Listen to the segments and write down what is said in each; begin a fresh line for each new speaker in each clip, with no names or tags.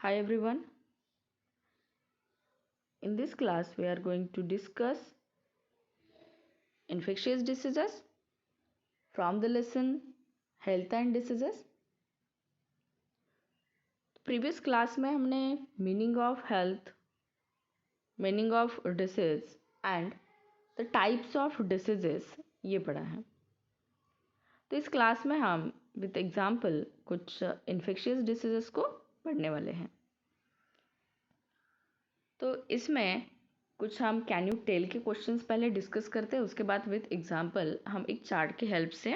Hi everyone. In this class we are going to discuss infectious diseases from the lesson health and diseases. Previous class में हमने meaning of health, meaning of disease and the types of diseases ये पढ़ा है। तो इस class में हम with example कुछ इन्फेक्शियस डिसीजेस को पढ़ने वाले हैं। तो इसमें कुछ हम कैन यू टेल के क्वेश्चंस पहले डिस्कस करते हैं, उसके बाद विद एग्जांपल हम एक चार्ट की हेल्प से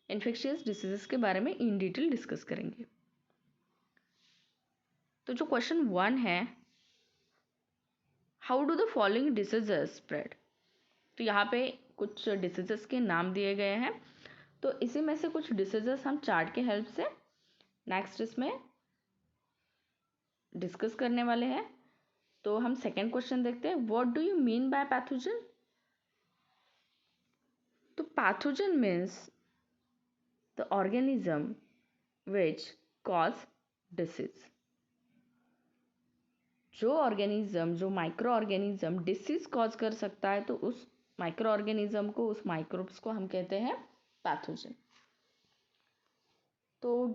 इन्फेक्शियस डिसीजेस के बारे में इन डिटेल डिस्कस करेंगे। तो जो क्वेश्चन 1 है, how do the following diseases spread. तो यहाँ पे कुछ डिसीजेस के नाम दिए गए हैं, तो इसी में से कुछ डिसीजेस हम चार्ट के हेल्प से नेक्स्ट इसमें डिस्कस करने वाले हैं। तो हम सेकेंड क्वेश्चन देखते हैं, what do you mean by pathogen. तो pathogen means the organism which cause disease. जो ऑर्गेनिज्म, जो माइक्रो ऑर्गेनिज्म डिसीज कॉज कर सकता है, तो उस माइक्रो ऑर्गेनिज्म को, उस माइक्रोब्स को हम कहते हैं पैथोजन। तो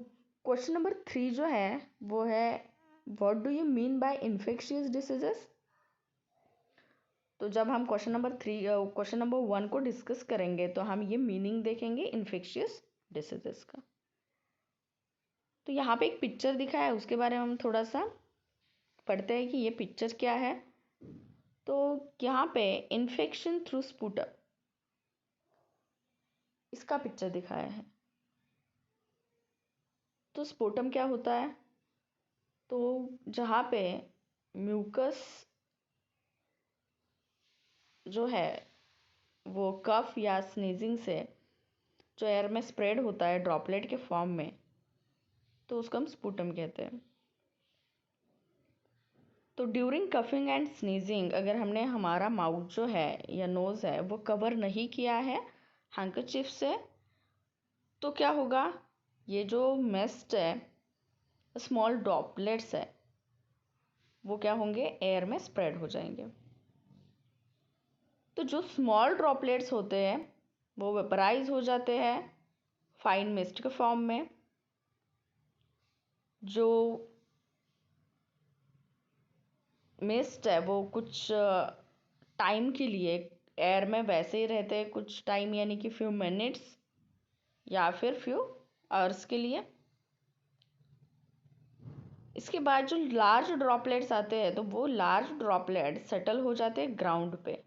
क्वेश्चन नंबर 3 जो है वो है, what do you mean bye infectious diseases. तो जब हम क्वेश्चन नंबर 1 को डिस्कस करेंगे तो हम ये मीनिंग देखेंगे इन्फेक्शियस डिसीजेस का। तो यहाँ पे एक पिक्चर दिखा है, उसके बारे में हम थोड़ा सा पढ़ते हैं कि ये पिक्चर क्या है। तो यहाँ पे इन्फेक्शन थ्रू स्पूटम, इसका पिक्चर दिखाया है। तो स्पूटम क्या होता है, तो जहाँ पे म्यूकस जो है वो कफ या स्नीजिंग से जो एयर में स्प्रेड होता है ड्रॉपलेट के फॉर्म में, तो उसको हम स्पूटम कहते हैं। तो ड्यूरिंग कफिंग एंड स्नीजिंग अगर हमने हमारा माउथ जो है या नोज़ है वो कवर नहीं किया है हैंकरचीफ से, तो क्या होगा, ये जो मिस्ट है, स्मॉल ड्रॉपलेट्स है, वो क्या होंगे, एयर में स्प्रेड हो जाएंगे। तो जो स्मॉल ड्रॉपलेट्स होते हैं वो वेपराइज हो जाते हैं फाइन मिस्ट के फॉर्म में। जो मिस्ट है वो कुछ टाइम के लिए एयर में वैसे ही रहते हैं, कुछ टाइम यानी कि फ्यू मिनट्स या फिर फ्यू आवर्स के लिए। इसके बाद जो लार्ज ड्रॉपलेट्स आते हैं तो वो लार्ज ड्रॉपलेट सेटल हो जाते हैं ग्राउंड पे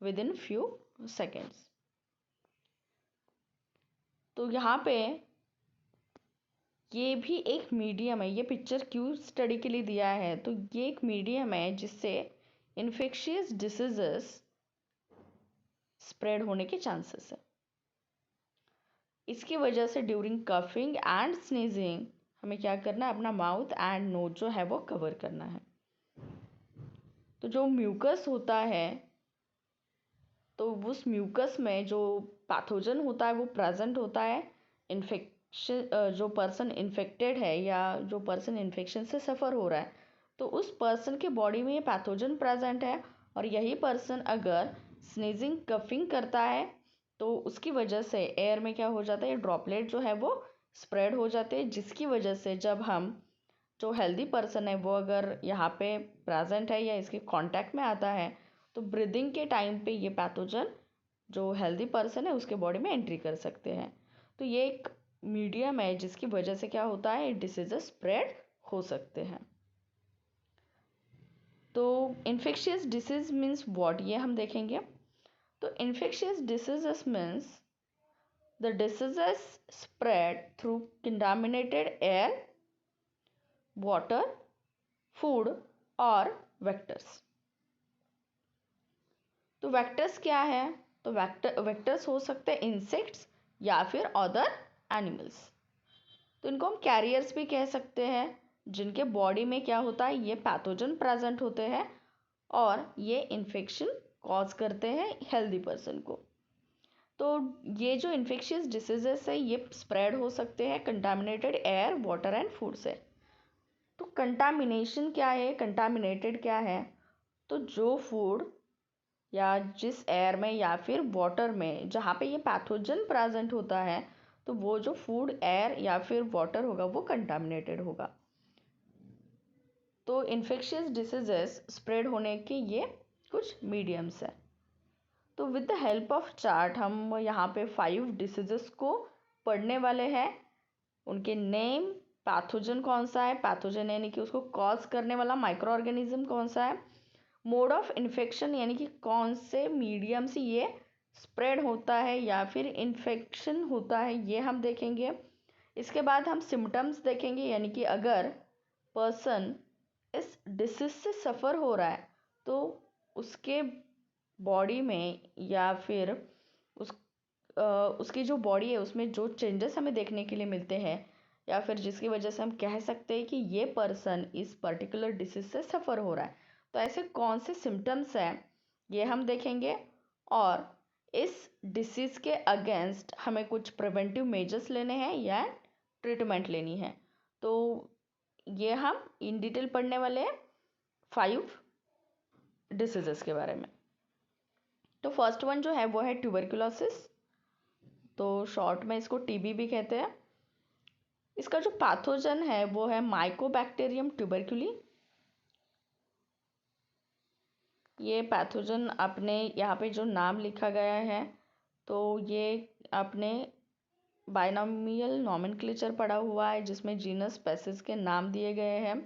विद इन फ्यू सेकेंड्स। तो यहाँ पे ये भी एक मीडियम है, ये पिक्चर क्यों स्टडी के लिए दिया है, तो ये एक मीडियम है जिससे इन्फेक्शियस डिसीजेस स्प्रेड होने के चांसेस है। इसकी वजह से ड्यूरिंग कफिंग एंड स्नीजिंग हमें क्या करना है, अपना माउथ एंड नोज जो है वो कवर करना है। तो जो म्यूकस होता है, तो उस म्यूकस में जो पैथोजन होता है वो प्रेजेंट होता है। इन्फेक्शन, जो पर्सन इन्फेक्टेड है या जो पर्सन इन्फेक्शन से सफ़र हो रहा है, तो उस पर्सन के बॉडी में ये पैथोजन प्रेजेंट है। और यही पर्सन अगर स्नीजिंग कफिंग करता है तो उसकी वजह से एयर में क्या हो जाता है, ड्रॉपलेट जो है वो स्प्रेड हो जाते हैं, जिसकी वजह से जब हम, जो हेल्दी पर्सन है वो अगर यहाँ पे प्रेजेंट है या इसके कांटेक्ट में आता है, तो ब्रीदिंग के टाइम पे ये पैथोजन जो हेल्दी पर्सन है उसके बॉडी में एंट्री कर सकते हैं। तो ये एक मीडियम है जिसकी वजह से क्या होता है, डिसीजेस स्प्रेड हो सकते हैं। तो इन्फेक्शियस डिसीज मीन्स व्हाट, ये हम देखेंगे। तो infectious diseases means the diseases spread through contaminated air, water, food और वेक्टर्स। तो वेक्टर्स क्या है, तो वेक्टर्स हो सकते हैं इंसेक्ट्स या फिर अदर एनिमल्स। तो इनको हम कैरियर्स भी कह सकते हैं, जिनके बॉडी में क्या होता है, ये पैथोजन प्रेजेंट होते हैं और ये इन्फेक्शन कॉज करते हैं हेल्दी पर्सन को। तो ये जो इन्फेक्शियस डिसीजेस है ये स्प्रेड हो सकते हैं contaminated air, water and food से। तो कंटामिनेशन क्या है, कंटामिनेटेड क्या है? तो जो फूड या जिस एयर में या फिर वाटर में जहाँ पे ये पैथोजन प्रेजेंट होता है, तो वो जो फूड, एयर या फिर वाटर होगा वो कंटामिनेटेड होगा। तो इन्फेक्शियस डिसीजेस स्प्रेड होने के ये कुछ मीडियम्स हैं। तो with the help of chart हम यहाँ पे 5 डिसीजेस को पढ़ने वाले हैं। उनके नेम, पैथोजन कौन सा है, पैथोजन यानी कि उसको कॉज करने वाला माइक्रो ऑर्गेनिज्म कौन सा है, मोड ऑफ इन्फेक्शन यानी कि कौन से मीडियम से ये स्प्रेड होता है या फिर इन्फेक्शन होता है, ये हम देखेंगे। इसके बाद हम सिम्टम्स देखेंगे, यानी कि अगर पर्सन इस डिसीज से सफ़र हो रहा है तो उसके बॉडी में या फिर उसकी जो बॉडी है उसमें जो चेंजेस हमें देखने के लिए मिलते हैं, या फिर जिसकी वजह से हम कह सकते हैं कि ये पर्सन इस पर्टिकुलर डिसीज से सफ़र हो रहा है, तो ऐसे कौन से सिम्टम्स हैं ये हम देखेंगे। और इस डिसीज़ के अगेंस्ट हमें कुछ प्रिवेंटिव मेजर्स लेने हैं या ट्रीटमेंट लेनी है। तो ये हम इन डिटेल पढ़ने वाले हैं 5 डिसीजेस के बारे में। तो फर्स्ट वन जो है वो है ट्यूबरकुलोसिस, तो शॉर्ट में इसको टीबी भी कहते हैं। इसका जो पैथोजन है वो है माइकोबैक्टीरियम ट्यूबरकुली। ये पैथोजन अपने यहाँ पे जो नाम लिखा गया है तो ये अपने बायनॉमियल नॉमेनक्लेचर पढ़ा हुआ है जिसमें जीनस स्पेसीज के नाम दिए गए हैं।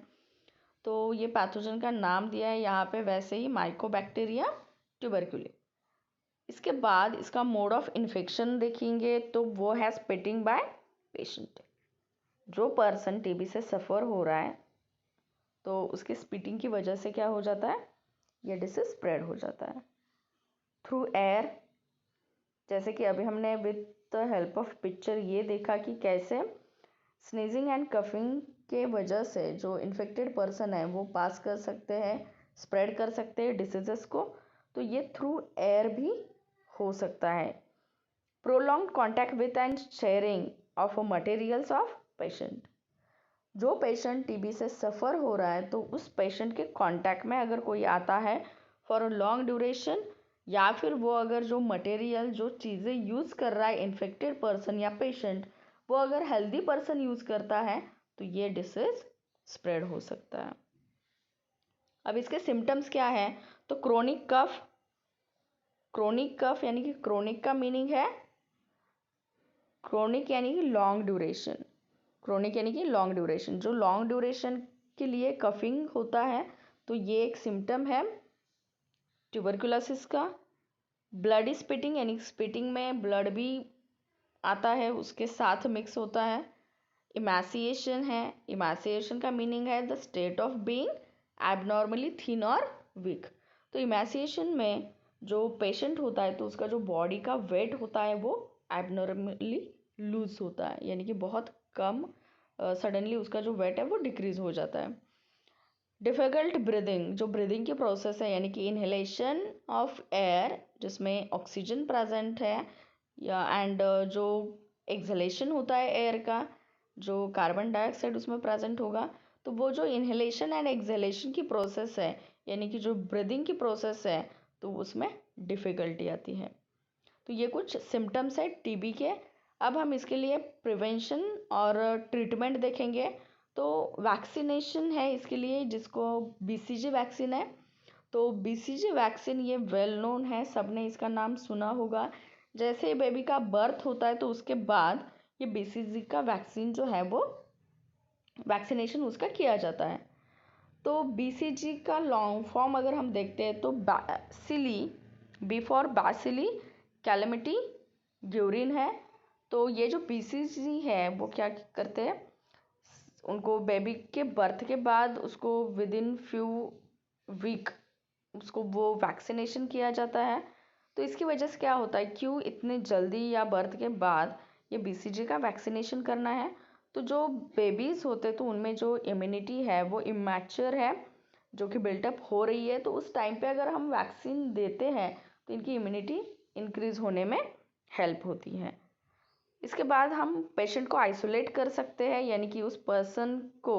तो ये पैथोजन का नाम दिया है यहाँ पे वैसे ही माइकोबैक्टीरिया ट्यूबरकुली। इसके बाद इसका मोड ऑफ इन्फेक्शन देखेंगे तो वो है स्पिटिंग बाय पेशेंट। जो पर्सन टीबी से सफ़र हो रहा है तो उसके स्पिटिंग की वजह से क्या हो जाता है, ये डिसीज स्प्रेड हो जाता है थ्रू एयर। जैसे कि अभी हमने with the help of picture ये देखा कि कैसे स्नीजिंग एंड कफिंग के वजह से जो इन्फेक्टेड पर्सन है वो पास कर सकते हैं, स्प्रेड कर सकते हैं डिसीजेस को। तो ये थ्रू एयर भी हो सकता है। Prolong contact with and sharing of materials of patient. जो पेशेंट टीबी से सफ़र हो रहा है तो उस पेशेंट के कांटेक्ट में अगर कोई आता है फॉर अ लॉन्ग ड्यूरेशन, या फिर वो अगर जो मटेरियल, जो चीज़ें यूज़ कर रहा है इन्फेक्टेड पर्सन या पेशेंट, वो अगर हेल्दी पर्सन यूज़ करता है तो ये डिसीज स्प्रेड हो सकता है। अब इसके सिम्टम्स क्या है? तो क्रोनिक कफ। क्रोनिक कफ यानी कि क्रोनिक का मीनिंग है, क्रोनिक यानी कि लॉन्ग ड्यूरेशन। क्रोनिक यानी कि लॉन्ग ड्यूरेशन, जो लॉन्ग ड्यूरेशन के लिए कफिंग होता है तो ये एक सिम्टम है ट्यूबरकुलोसिस का। ब्लडी स्पिटिंग यानी स्पिटिंग में ब्लड भी आता है, उसके साथ मिक्स होता है। इमैसिएशन है, इमैसिएशन का मीनिंग है the state of being abnormally thin और वीक। तो इमैसिएशन में जो पेशेंट होता है तो उसका जो बॉडी का वेट होता है वो एबनॉर्मली लूज होता है, यानी कि बहुत कम सडनली उसका जो वेट है वो डिक्रीज हो जाता है। डिफ़िकल्ट ब्रीदिंग, जो ब्रीदिंग की प्रोसेस है यानी कि इनहेलेशन ऑफ एयर जिसमें ऑक्सीजन प्रेजेंट है, या एंड जो एक्सहेलेशन होता है एयर का, जो कार्बन डाइऑक्साइड उसमें प्रेजेंट होगा, तो वो जो इनहेलेशन एंड एक्सहेलेशन की प्रोसेस है यानी कि जो ब्रीदिंग की प्रोसेस है तो उसमें डिफ़िकल्टी आती है। तो ये कुछ सिम्टम्स है टीबी के। अब हम इसके लिए प्रिवेंशन और ट्रीटमेंट देखेंगे। तो वैक्सीनेशन है इसके लिए, जिसको बीसीजी वैक्सीन है। तो बीसीजी वैक्सीन ये वेल नोन है, सबने इसका नाम सुना होगा। जैसे बेबी का बर्थ होता है तो उसके बाद ये बीसीजी का वैक्सीन जो है वो वैक्सीनेशन उसका किया जाता है। तो बीसीजी का लॉन्ग फॉर्म अगर हम देखते हैं तो bacilli, B for bacilli Calmette Guerin है। तो ये जो बीसीजी है वो क्या करते हैं, उनको बेबी के बर्थ के बाद उसको विद इन फ्यू वीक उसको वो वैक्सीनेशन किया जाता है। तो इसकी वजह से क्या होता है, क्यों इतने जल्दी या बर्थ के बाद ये बीसीजी का वैक्सीनेशन करना है? तो जो बेबीज़ होते तो उनमें जो इम्यूनिटी है वो इमैच्योर है, जो कि बिल्टअप हो रही है। तो उस टाइम पे अगर हम वैक्सीन देते हैं तो इनकी इम्यूनिटी इंक्रीज़ होने में हेल्प होती है। इसके बाद हम पेशेंट को आइसोलेट कर सकते हैं, यानी कि उस पर्सन को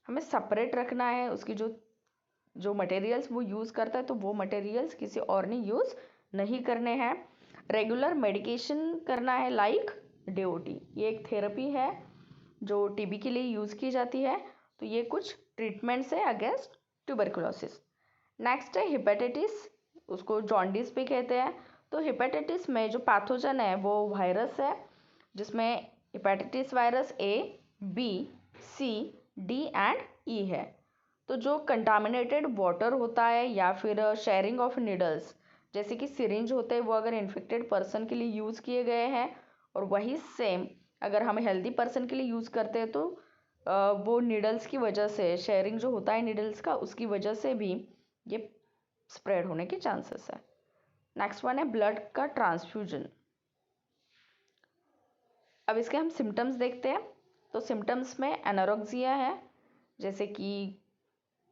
हमें सेपरेट रखना है। उसकी जो मटेरियल्स वो यूज़ करता है तो वो मटेरियल्स किसी और ने यूज़ नहीं करने हैं। रेगुलर मेडिकेशन करना है लाइक DOT, ये एक थेरेपी है जो TB के लिए यूज़ की जाती है। तो ये कुछ ट्रीटमेंट्स है अगेंस्ट ट्यूबरकुलोसिस। नेक्स्ट है हेपेटाइटिस, उसको जॉन्डिस भी कहते हैं। तो हेपेटाइटिस में जो पैथोजन है वो वायरस है, जिसमें hepatitis virus A, B, C, D and E है। तो जो कंटामिनेटेड वाटर होता है या फिर शेयरिंग ऑफ निडल्स, जैसे कि सिरिंज होते हैं, वो अगर इन्फेक्टेड पर्सन के लिए यूज़ किए गए हैं और वही सेम अगर हम हेल्दी पर्सन के लिए यूज़ करते हैं तो वो निडल्स की वजह से, शेयरिंग जो होता है निडल्स का, उसकी वजह से भी ये स्प्रेड होने के चांसेस है। नेक्स्ट वन है ब्लड का ट्रांसफ्यूजन। अब इसके हम सिम्टम्स देखते हैं। तो सिम्टम्स में एनोरेक्सिया है, जैसे कि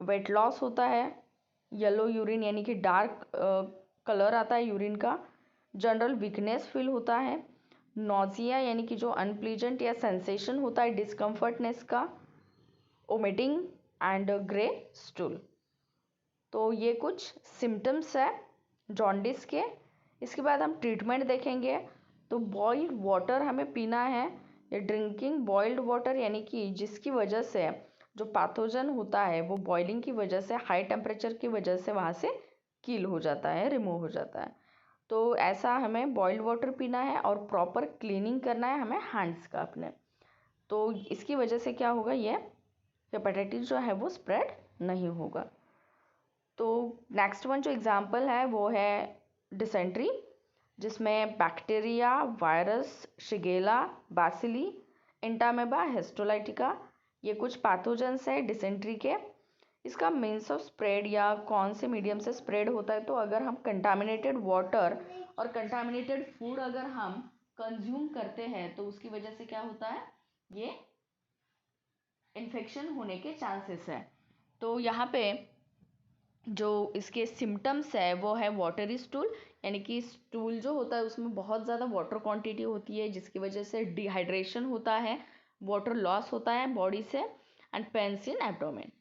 वेट लॉस होता है, येलो यूरिन यानी कि डार्क कलर आता है यूरिन का, जनरल वीकनेस फील होता है, नोजिया यानी कि जो अनप्लीजेंट या सेंसेशन होता है डिस्कम्फर्टनेस का, ओमिटिंग एंड ग्रे स्टूल। तो ये कुछ सिम्टम्स है जॉन्डिस के। इसके बाद हम ट्रीटमेंट देखेंगे। तो बॉइल्ड वाटर हमें पीना है, या ड्रिंकिंग बॉइल्ड वाटर, यानी कि जिसकी वजह से जो पैथोजन होता है वो बॉइलिंग की वजह से, हाई टेम्परेचर की वजह से वहाँ से किल हो जाता है, रिमूव हो जाता है। तो ऐसा हमें बॉइल्ड वाटर पीना है और प्रॉपर क्लीनिंग करना है हमें हैंड्स का अपने। तो इसकी वजह से क्या होगा, ये हेपेटाइटिस जो है वो स्प्रेड नहीं होगा। तो नेक्स्ट वन जो एग्जांपल है वो है डिसेंट्री, जिसमें bacteria, virus, Shigella, Basili, इंटामेबा, histolytica, ये कुछ पैथोजेंस है डिसेंट्री के। इसका मीन्स ऑफ स्प्रेड या कौन से मीडियम से स्प्रेड होता है, तो अगर हम कंटामिनेटेड वाटर और कंटामिनेटेड फूड अगर हम कंज्यूम करते हैं तो उसकी वजह से क्या होता है, ये इन्फेक्शन होने के चांसेस है। तो यहाँ पे जो इसके सिम्टम्स है वो है वाटरी स्टूल, यानी कि स्टूल जो होता है उसमें बहुत ज़्यादा वाटर क्वांटिटी होती है, जिसकी वजह से डिहाइड्रेशन होता है, वाटर लॉस होता है बॉडी से, एंड पेन्स इन एब्डोमेन।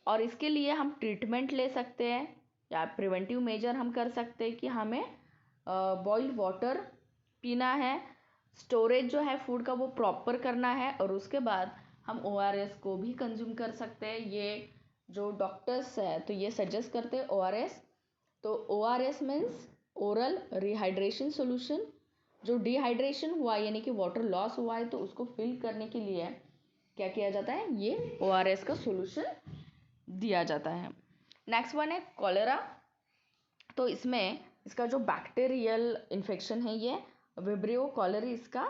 और इसके लिए हम ट्रीटमेंट ले सकते हैं या प्रिवेंटिव मेजर हम कर सकते हैं कि हमें बॉइल्ड वाटर पीना है, स्टोरेज जो है फूड का वो प्रॉपर करना है, और उसके बाद हम ORS को भी कंज्यूम कर सकते हैं। ये जो डॉक्टर्स है तो ये सजेस्ट करते हैं ORS। तो ORS means oral rehydration solution. जो डिहाइड्रेशन हुआ यानी कि वाटर लॉस हुआ है तो उसको फिल करने के लिए क्या किया जाता है, ये ORS का सॉल्यूशन दिया जाता है। नेक्स्ट वन है कॉलेरा। तो इसमें इसका जो बैक्टीरियल इन्फेक्शन है ये विब्रियो कॉलेरी इसका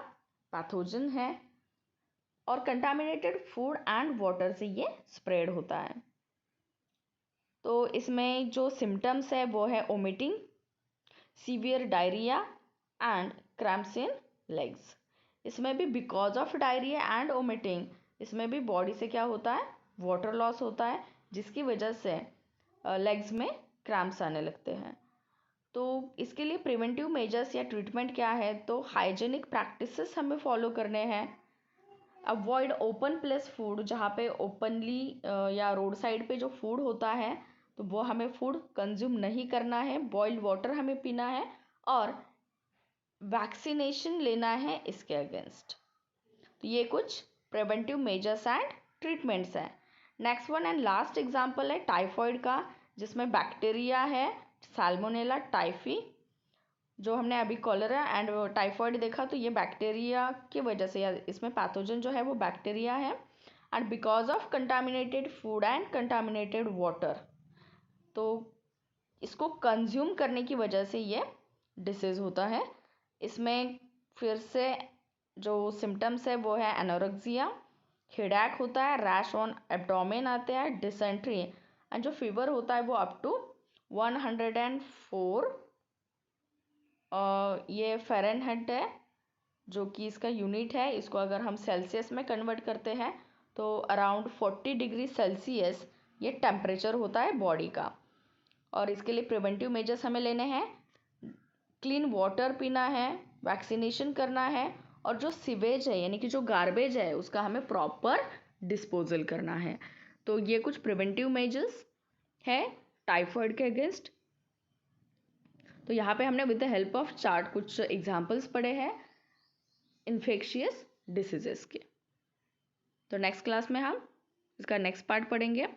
पैथोजन है, और कंटामिनेटेड फूड एंड वाटर से ये स्प्रेड होता है। तो इसमें जो सिम्टम्स है वो है omitting, severe diarrhoea and cramps in legs. इसमें भी because of diarrhoea and omitting इसमें भी बॉडी से क्या होता है, वाटर लॉस होता है, जिसकी वजह से लेग्स में क्रैम्प्स आने लगते हैं। तो इसके लिए प्रिवेंटिव मेजर्स या ट्रीटमेंट क्या है, तो हाइजेनिक प्रैक्टिसेस हमें फॉलो करने हैं। अवॉइड ओपन प्लेस फूड, जहाँ पे ओपनली या रोड साइड पे जो फूड होता है तो वो हमें फूड कंज्यूम नहीं करना है। बॉइल्ड वाटर हमें पीना है और वैक्सीनेशन लेना है इसके अगेंस्ट। तो ये कुछ प्रिवेंटिव मेजर्स एंड ट्रीटमेंट्स हैं। Next one and last example है टाइफॉइड का, जिसमें बैक्टीरिया है सैल्मोनेला टाइफी। जो हमने अभी कॉलेरा एंड टाइफॉइड देखा तो ये बैक्टीरिया की वजह से, या इसमें पैथोजन जो है वो बैक्टीरिया है, and because of contaminated food and contaminated water, तो इसको कंज्यूम करने की वजह से ये डिसीज़ होता है। इसमें फिर से जो सिम्टम्स है वो है एनोरेक्सिया, हेडेक होता है, रैश ऑन एब्डोमेन आते हैं, डिसेंट्री, एंड जो फीवर होता है वो अप टू 104 ये फ़ारेनहाइट है जो कि इसका यूनिट है। इसको अगर हम सेल्सियस में कन्वर्ट करते हैं तो अराउंड 40 डिग्री सेल्सियस ये टेम्परेचर होता है बॉडी का। और इसके लिए प्रिवेंटिव मेजर्स हमें लेने हैं, क्लीन वाटर पीना है, वैक्सीनेशन करना है, और जो सीवेज है यानी कि जो गार्बेज है उसका हमें प्रॉपर डिस्पोजल करना है। तो ये कुछ प्रिवेंटिव मेजर्स है टाइफाइड के अगेंस्ट। तो यहाँ पे हमने with the help of chart कुछ एग्जाम्पल्स पढ़े हैं इन्फेक्शियस डिसीजेस के। तो नेक्स्ट क्लास में हम इसका नेक्स्ट पार्ट पढ़ेंगे।